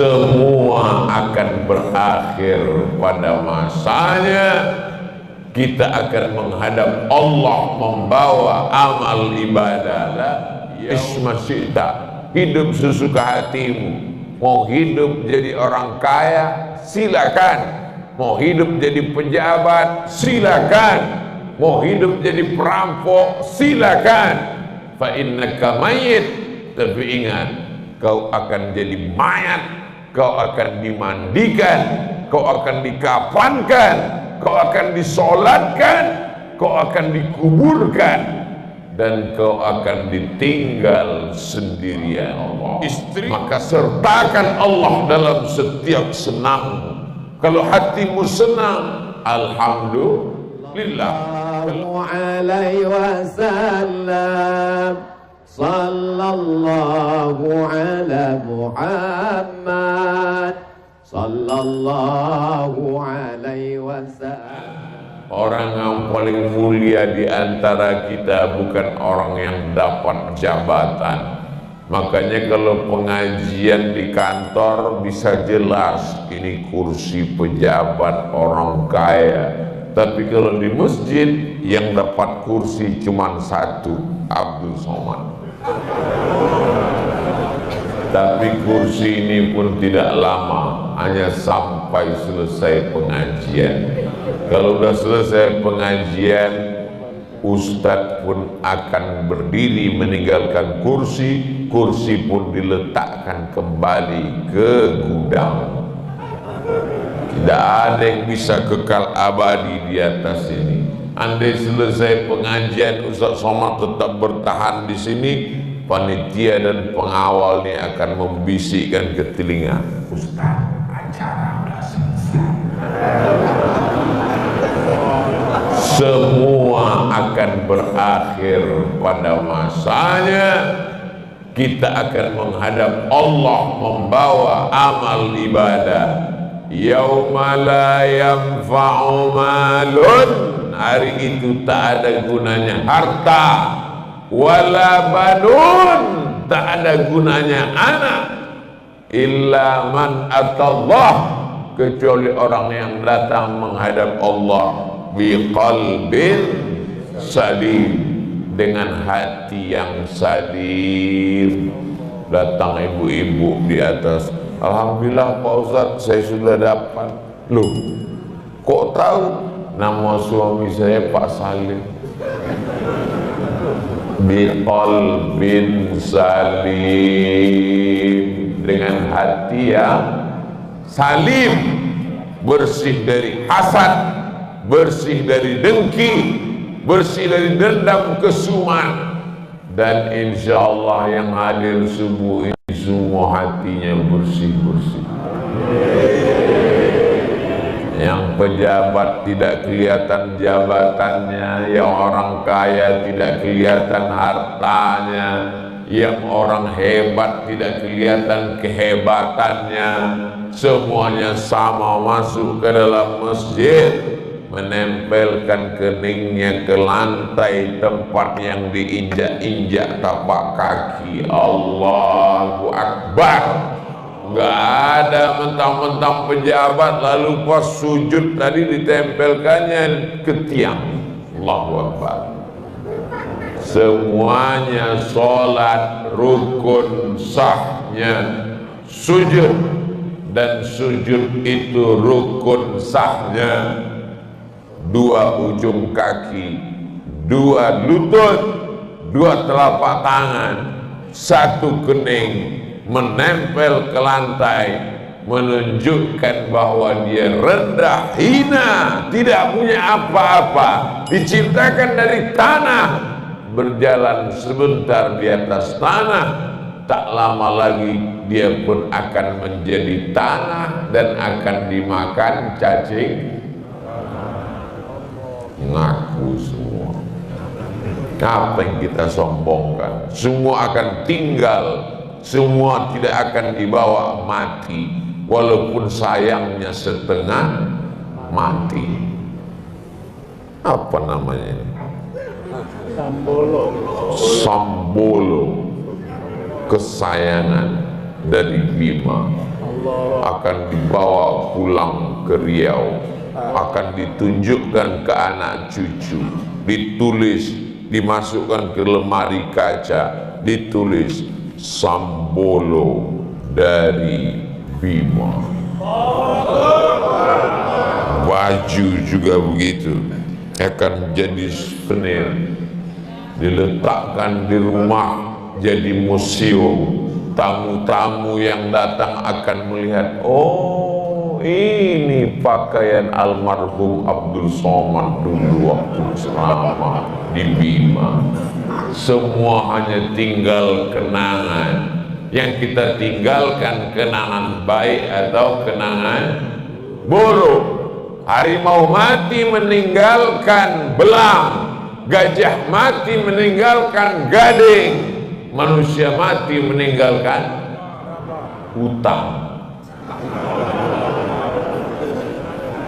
Semua akan berakhir pada masanya. Kita akan menghadap Allah, membawa amal ibadah. Ismasyita, hidup sesuka hatimu. Mau hidup jadi orang kaya, silakan. Mau hidup jadi pejabat, silakan. Mau hidup jadi perampok, silakan. Fa innaka mayyit, tapi ingat, kau akan jadi mayat, kau akan dimandikan, kau akan dikafankan, kau akan disolatkan, kau akan dikuburkan, dan kau akan ditinggal sendirian. Istri, maka sertakan Allah dalam setiap senangmu. Kalau hatimu senang, alhamdulillah. Sallallahu alaihi wasallam, sallallahu ala Muhammad, sallallahu alaihi wasallam. Orang yang paling mulia di antara kita bukan orang yang dapat jabatan. Makanya kalau pengajian di kantor bisa jelas ini kursi pejabat orang kaya. Tapi kalau di masjid yang dapat kursi cuma satu, Abdul Somad. Tapi kursi ini pun tidak lama, hanya sampai selesai pengajian. Kalau sudah selesai pengajian, Ustadz pun akan berdiri meninggalkan kursi, kursi pun diletakkan kembali ke gudang. Tidak ada yang bisa kekal abadi di atas ini. Andai selesai pengajian Ustadz Somad tetap bertahan di sini, panitia dan pengawal ini akan membisikkan ke telinga, Ustadz, acara sudah selesai. Semua akan berakhir pada masanya. Kita akan menghadap Allah, membawa amal ibadah. Yauma la yanfa'u malun, hari itu tak ada gunanya harta, wala banun, tak ada gunanya anak, illa man atallah, kecuali orang yang datang menghadap Allah biqalbin salim, dengan hati yang salim. Datang ibu-ibu di atas, alhamdulillah Pak Ustadz, saya sudah dapat. Loh, kok tahu? Nama suami saya Pak Salim. Biqalbin salim, dengan hati yang salim, bersih dari hasad, bersih dari dengki, bersih dari dendam kesumat. Dan insya Allah yang hadir subuh ini semua hatinya bersih-bersih. Yang pejabat tidak kelihatan jabatannya, yang orang kaya tidak kelihatan hartanya, yang orang hebat tidak kelihatan kehebatannya. Semuanya sama masuk ke dalam masjid, menempelkan keningnya ke lantai tempat yang diinjak-injak tapak kaki. Allahu Akbar. Nggak ada mentang-mentang pejabat lalu pas sujud tadi ditempelkannya ke tiang. Allahu Akbar. Semuanya sholat rukun sahnya sujud, dan sujud itu rukun sahnya dua ujung kaki, dua lutut, dua telapak tangan, satu kening menempel ke lantai, menunjukkan bahwa dia rendah, hina, tidak punya apa-apa, diciptakan dari tanah, berjalan sebentar di atas tanah, tak lama lagi dia pun akan menjadi tanah dan akan dimakan cacing. Ngaku semua. Apa yang kita sombongkan? Semua akan tinggal, semua tidak akan dibawa mati, walaupun sayangnya setengah mati. Apa namanya? Sambolo. Sambolo, kesayangan dari Bima. akan dibawa pulang ke Riau, akan ditunjukkan ke anak cucu, ditulis, dimasukkan ke lemari kaca, ditulis Sambolo dari Bima. Baju juga begitu, akan jadi souvenir, diletakkan di rumah jadi museum. Tamu-tamu yang datang akan melihat, oh ini pakaian almarhum Abdul Somad dulu waktu ceramah di Bima. Semua hanya tinggal kenangan. Yang kita tinggalkan kenangan baik atau kenangan buruk. Harimau mati meninggalkan belang, gajah mati meninggalkan gading, manusia mati meninggalkan hutang.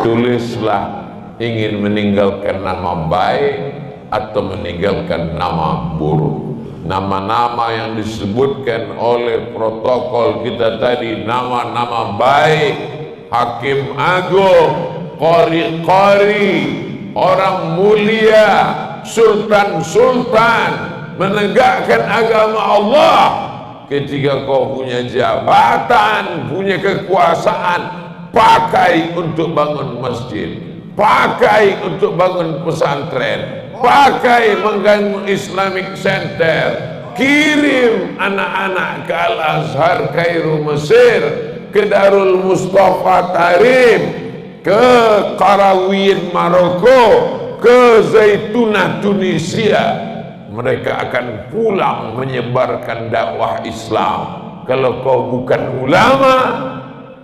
Tulislah ingin meninggalkan nama baik atau meninggalkan nama buruk. Nama-nama yang disebutkan oleh protokol kita tadi, nama-nama baik, hakim agung, qori-qori, orang mulia, sultan-sultan, menegakkan agama Allah. Ketika kau punya jabatan, punya kekuasaan, pakai untuk bangun masjid, pakai untuk bangun pesantren, pakai membangun Islamic Center, kirim anak-anak ke Al-Azhar Kairo Mesir, ke Darul Mustafa Tarim, ke Qarawiyyin Maroko, ke Zaitunah Tunisia. Mereka akan pulang menyebarkan dakwah Islam. Kalau kau bukan ulama,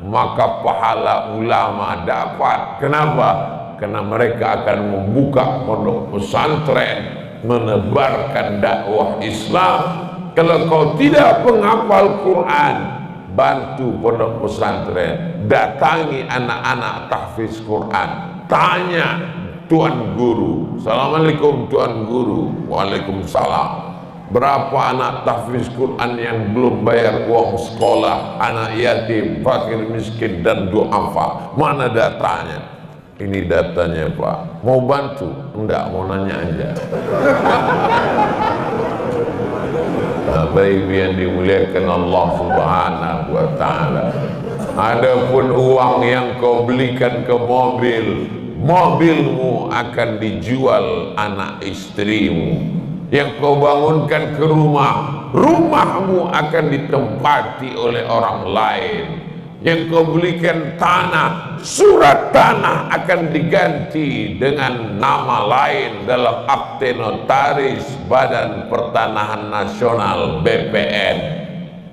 maka pahala ulama dapat. Kenapa? Karena mereka akan membuka pondok pesantren, menebarkan dakwah Islam. Kalau kau tidak penghafal Quran, bantu pondok pesantren, datangi anak-anak tahfiz Quran, tanya Tuan Guru, Assalamualaikum Tuan Guru. Waalaikumsalam. Berapa anak tahfiz Quran yang belum bayar uang sekolah, anak yatim, fakir miskin dan duafa? Mana datanya? Ini datanya Pak. Mau bantu? Enggak, mau nanya aja. Baik yang dimuliakan Allah Subhanahu wa Ta'ala. Adapun uang yang kau belikan ke mobil, mobilmu akan dijual anak istrimu. Yang kau bangunkan ke rumah, rumahmu akan ditempati oleh orang lain. Yang kau belikan tanah, surat tanah akan diganti dengan nama lain dalam akte notaris Badan Pertanahan Nasional BPN.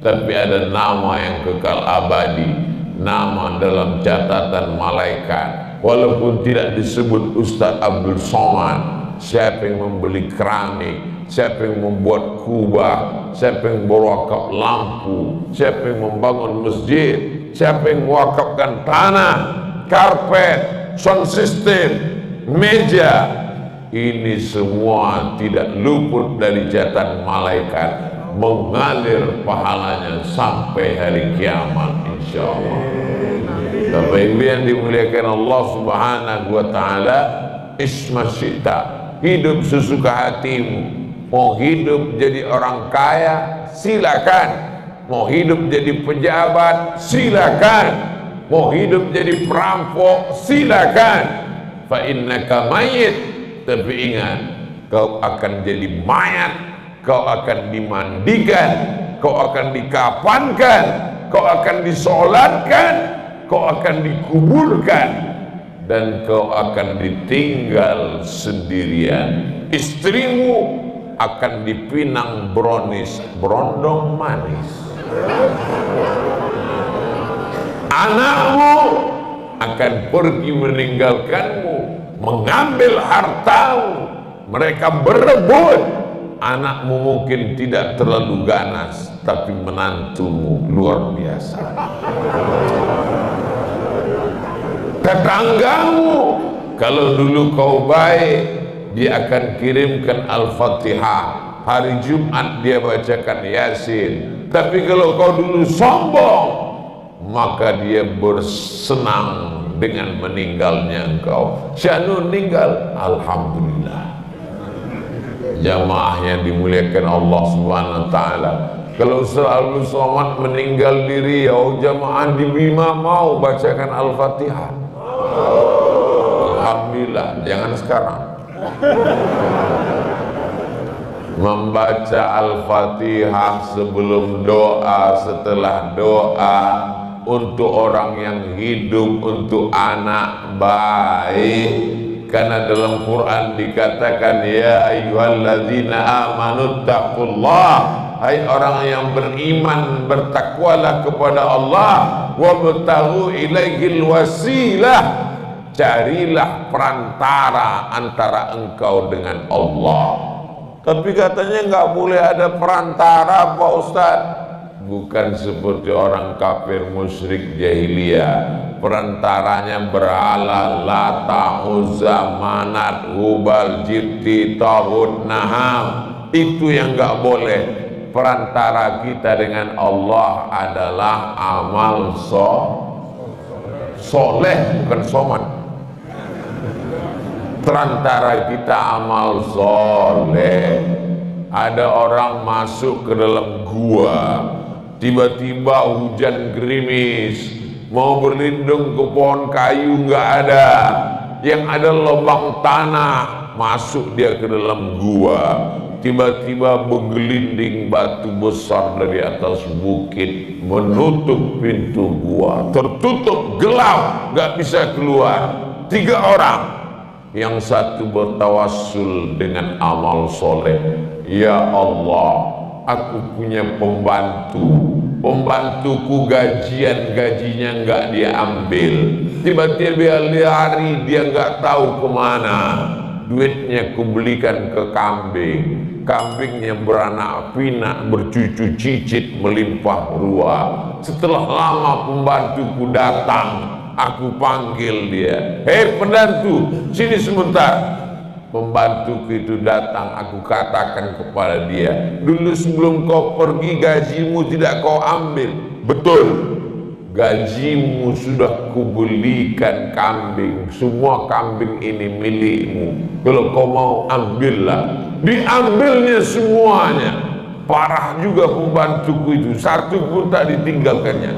Tapi ada nama yang kekal abadi, nama dalam catatan malaikat. Walaupun tidak disebut Ustadz Abdul Somad, siapa yang membeli keramik, siapa yang membuat kubah, siapa yang berwakaf lampu, siapa yang membangun masjid, siapa yang mewakafkan tanah, karpet, sound system, meja, ini semua tidak luput dari catatan malaikat, mengalir pahalanya sampai hari kiamat insyaallah. Bapak Ibu yang dimuliakan Allah Subhanahu wa Ta'ala, ismasyita, hidup sesuka hatimu. Mau hidup jadi orang kaya, silakan. Mau hidup jadi pejabat, silakan. Mau hidup jadi perampok, silakan. Fa innaka mayyit, tapi ingat, kau akan jadi mayat, kau akan dimandikan, kau akan dikafankan, kau akan disolatkan, kau akan dikuburkan, dan kau akan ditinggal sendirian. Istrimu akan dipinang brownies, berondong manis. Anakmu akan pergi meninggalkanmu, mengambil hartamu. Mereka berebut. Anakmu mungkin tidak terlalu ganas, tapi menantumu luar biasa. Tetanggamu, kalau dulu kau baik, dia akan kirimkan Al-Fatihah. Hari Jumat dia bacakan Yasin. Tapi kalau kau dulu sombong, maka dia bersenang dengan meninggalnya engkau. Sya'nun meninggal, alhamdulillah. Jamaah yang dimuliakan Allah Subhanahu wa taala, kalau Ustaz Abdul Somad meninggal di Riau, jamaah di Bima mau bacakan Al-Fatihah. Alhamdulillah, jangan sekarang. Membaca Al-Fatihah sebelum doa, setelah doa, untuk orang yang hidup, untuk anak baik. Karena dalam Quran dikatakan, ya ayyuhalladzina amanu taqullah, hai orang yang beriman, bertakwalah kepada Allah, wabtaghu ilaihil wasilah, carilah perantara antara engkau dengan Allah. Tapi katanya nggak boleh ada perantara, Pak Ustaz. Bukan seperti orang kafir musyrik jahiliyah, perantaranya berhala Lata, Uzza, Manat, Hubal, Jibti, Taghut, Naham. Itu yang nggak boleh. Perantara kita dengan Allah adalah amal soleh, bukan soman. Perantara kita amal soleh. Ada orang masuk ke dalam gua, tiba-tiba hujan gerimis, mau berlindung ke pohon kayu nggak ada, yang ada lubang tanah, masuk dia ke dalam gua. Tiba-tiba bergelinding batu besar dari atas bukit menutup pintu gua, tertutup gelap, nggak bisa keluar. 3 orang, yang satu bertawassul dengan amal soleh. Ya Allah, aku punya pembantuku gajinya nggak dia ambil, tiba-tiba dia lari, dia nggak tahu kemana. Duitnya kubelikan ke kambingnya beranak pinak, bercucu cicit, melimpah ruah. Setelah lama pembantuku datang, aku panggil dia, hei pembantu, sini sebentar. Pembantuku itu datang, aku katakan kepada dia, dulu sebelum kau pergi gajimu tidak kau ambil. Betul, gajimu sudah kubelikan kambing, semua kambing ini milikmu, kalau kau mau ambillah. Diambilnya semuanya. Parah juga pembantuku itu, satu pun tak ditinggalkannya.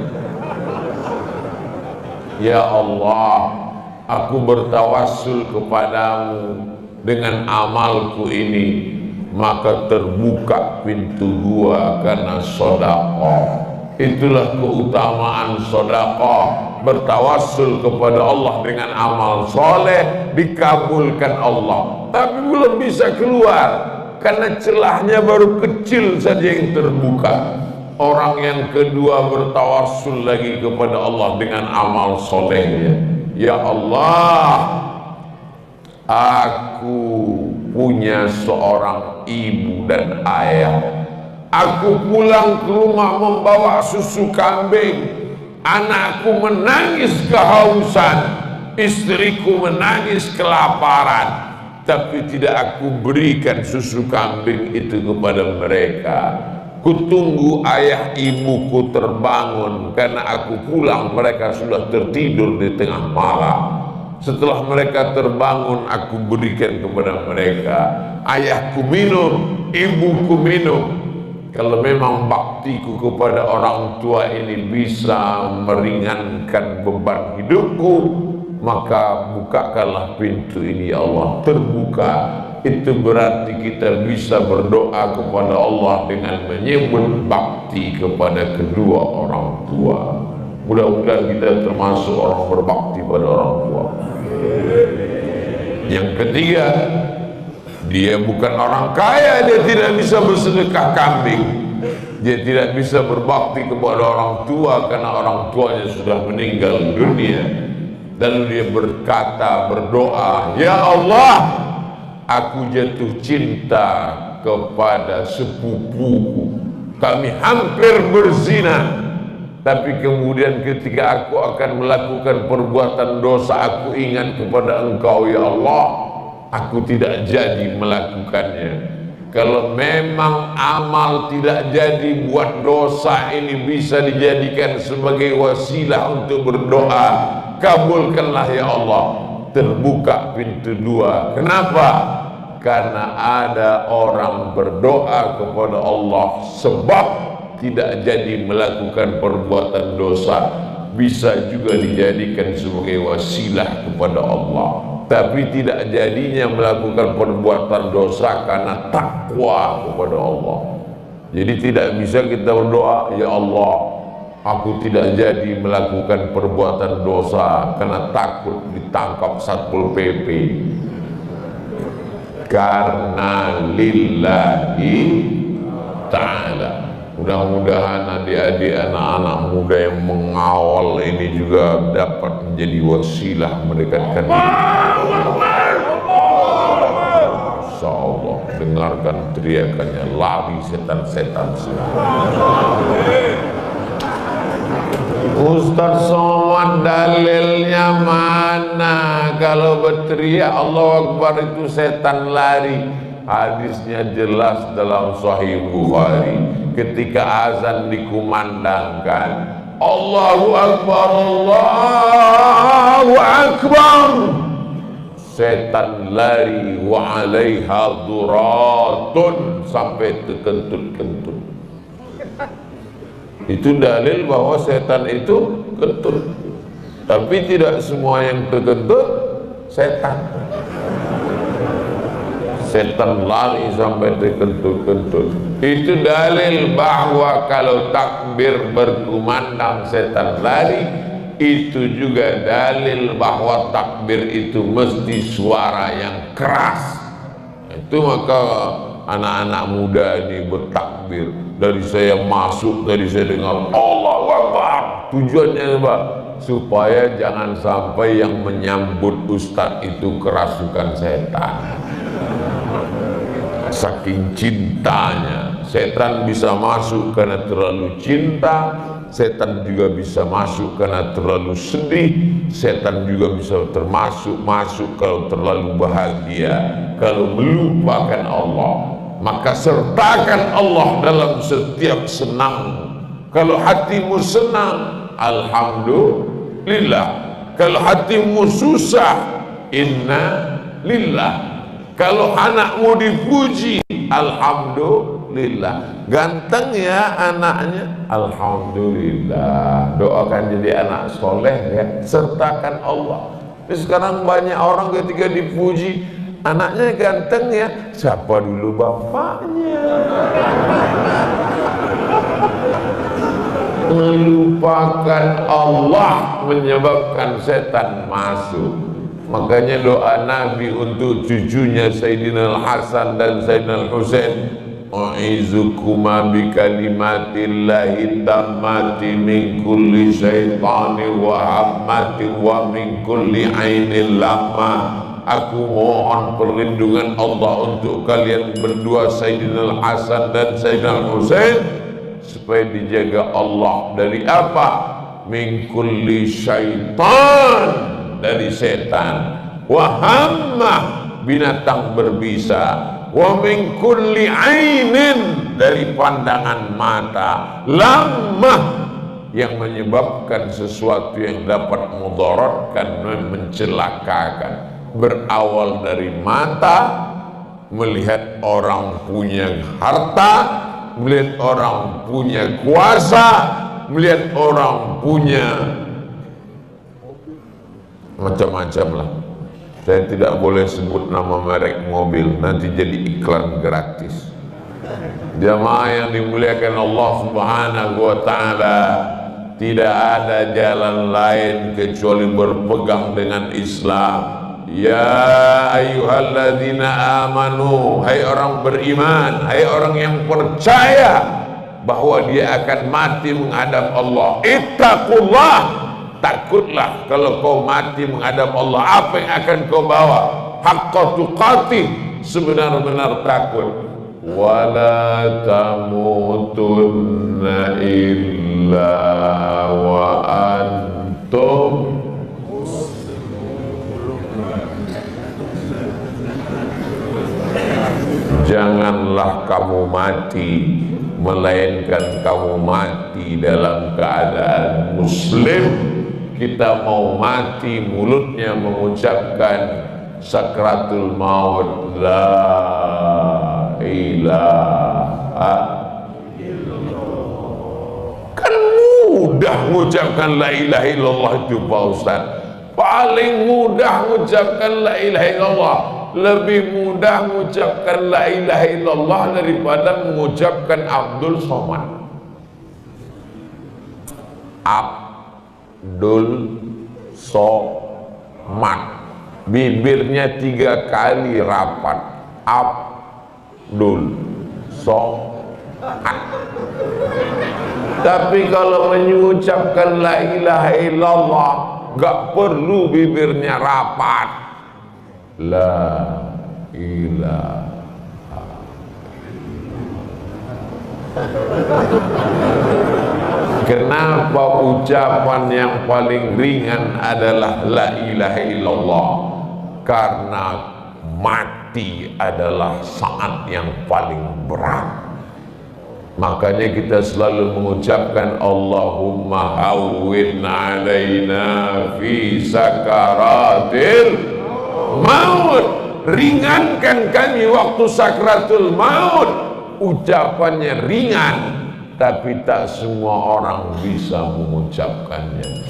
Ya Allah, aku bertawassul kepadamu dengan amalku ini, maka terbuka pintu gua karena sedekah. Itulah keutamaan sedekah, bertawassul kepada Allah dengan amal soleh, dikabulkan Allah. Tapi belum bisa keluar karena celahnya baru kecil saja yang terbuka. Orang yang kedua bertawassul lagi kepada Allah dengan amal solehnya. Ya Allah, aku punya seorang ibu dan ayah. Aku pulang ke rumah membawa susu kambing. Anakku menangis kehausan, istriku menangis kelaparan. Tapi tidak aku berikan susu kambing itu kepada mereka. Kutunggu ayah ibuku terbangun, karena aku pulang mereka sudah tertidur di tengah malam. Setelah mereka terbangun, aku berikan kepada mereka. Ayahku minum, ibuku minum. Kalau memang baktiku kepada orang tua ini bisa meringankan beban hidupku, maka bukakanlah pintu ini ya Allah. Terbuka, itu berarti kita bisa berdoa kepada Allah dengan menyebut bakti kepada kedua orang tua. Mudah-mudahan kita termasuk orang berbakti pada orang tua. Yang ketiga, dia bukan orang kaya, dia tidak bisa bersedekah kambing, dia tidak bisa berbakti kepada orang tua karena orang tuanya sudah meninggal dunia. Lalu dia berkata, berdoa, ya Allah, aku jatuh cinta kepada sepupuku, kami hampir berzina, tapi kemudian ketika aku akan melakukan perbuatan dosa, aku ingat kepada Engkau ya Allah, aku tidak jadi melakukannya. Kalau memang amal tidak jadi, buat dosa ini bisa dijadikan sebagai wasilah untuk berdoa, kabulkanlah ya Allah. Terbuka pintu dua. Kenapa? Karena ada orang berdoa kepada Allah sebab tidak jadi melakukan perbuatan dosa, bisa juga dijadikan sebagai wasilah kepada Allah. Tapi tidak jadinya melakukan perbuatan dosa karena takwa kepada Allah. Jadi tidak bisa kita berdoa, ya Allah, aku tidak jadi melakukan perbuatan dosa karena takut ditangkap Satpol PP. Karena lillahi ta'ala. Mudah-mudahan adik-adik, anak-anak muda yang mengawal ini juga dapat menjadi wasilah mendekatkan diri. Insyaallah, dengarkan teriakannya, lari setan-setan semua. Ustaz Somad, dalilnya mana kalau berteriak Allahu Akbar itu setan lari? Hadisnya jelas dalam Sahih Bukhari. Ketika azan dikumandangkan, Allahu Akbar, Allahu Akbar, setan lari, wa alaiha duratun, sampai terkentut-kentut. Itu dalil bahwa setan itu kentut. Tapi tidak semua yang terkentut setan. Setan lari sampai terkentut-kentut. Itu dalil bahwa kalau takbir berkumandang setan lari. Itu juga dalil bahwa takbir itu mesti suara yang keras. Itu maka anak-anak muda ini bertakbir. Dari saya masuk, dari saya dengar Allahu Akbar. Tujuannya apa? Supaya jangan sampai yang menyambut ustadz itu kerasukan setan. Saking cintanya, setan bisa masuk karena terlalu cinta, setan juga bisa masuk karena terlalu sedih, setan juga bisa masuk kalau terlalu bahagia, kalau melupakan Allah. Maka sertakan Allah dalam setiap senang. Kalau hatimu senang, alhamdulillah. Kalau hatimu susah, inna lillah. Kalau anakmu dipuji, alhamdulillah. Ganteng ya anaknya, alhamdulillah. Doakan jadi anak soleh ya. Sertakan Allah. Sekarang banyak orang ketika dipuji, anaknya ganteng ya, siapa dulu bapaknya? Melupakan Allah menyebabkan setan masuk. Makanya doa Nabi untuk cucunya Sayyidina Al-Hasan dan Sayyidina Al-Husain, U'izukuma bikalimatillahi tammati min kulli syaitani wa hammati wa min kulli ainin lama. Aku mohon perlindungan Allah untuk kalian berdua, Sayyidina Al-Hasan dan Sayyidina Al-Husain, supaya dijaga Allah dari apa? Min kulli syaitan, dari setan, wahammah, binatang berbisa, wa min kulli ainin, dari pandangan mata, lamah, yang menyebabkan sesuatu yang dapat mudaratkan, mencelakakan. Berawal dari mata, melihat orang punya harta, melihat orang punya kuasa, melihat orang punya macam-macam lah. Saya tidak boleh sebut nama merek mobil, nanti jadi iklan gratis. Jamaah yang dimuliakan Allah Subhanahu wa ta'ala, tidak ada jalan lain kecuali berpegang dengan Islam. Ya ayyuhalladzina amanu, hai orang beriman, hai orang yang percaya bahwa dia akan mati menghadap Allah. Ittaqullah, takutlah kalau kau mati menghadap Allah. Apa yang akan kau bawa? Haqqa tuqatih, sebenar-benar takut. Wala tamutunna illa wa antum, janganlah kamu mati, melainkan kamu mati dalam keadaan muslim. Kita mau mati, mulutnya mengucapkan sakratul maut, la ilaha. Kan mudah mengucapkan la ilaha illallah itu Pak Ustaz. Paling mudah mengucapkan la ilaha illallah. Lebih mudah mengucapkan la ilaha illallah daripada mengucapkan Abdul Somad. Abdul Somad. Bibirnya 3 kali rapat. Abdul Somad. Tapi kalau mengucapkan la ilaha illallah, gak perlu bibirnya rapat. La ilaha. Kenapa ucapan yang paling ringan adalah la ilaha illallah? Karena mati adalah saat yang paling berat. Makanya kita selalu mengucapkan Allahumma hawwin alaina fi sakaratil maut. Ringankan kami waktu sakratul maut. Ucapannya ringan, tapi tak semua orang bisa mengucapkannya.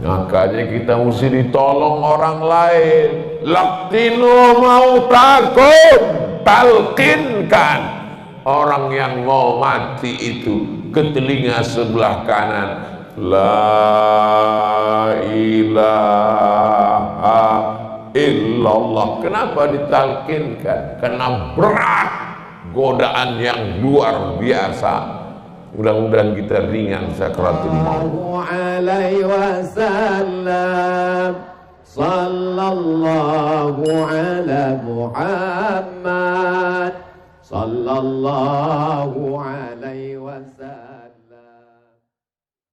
Makanya kita mesti ditolong orang lain. Laqtinu mautakum, talqinkan orang yang mau mati itu ke telinga sebelah kanan, la ilaha illallah. Kenapa ditalkinkan? Karena berat, godaan yang luar biasa. Mudah-mudahan kita ringan sakratul maut. alaihi wasallam. Sallallahu ala Muhammad. Sallallahu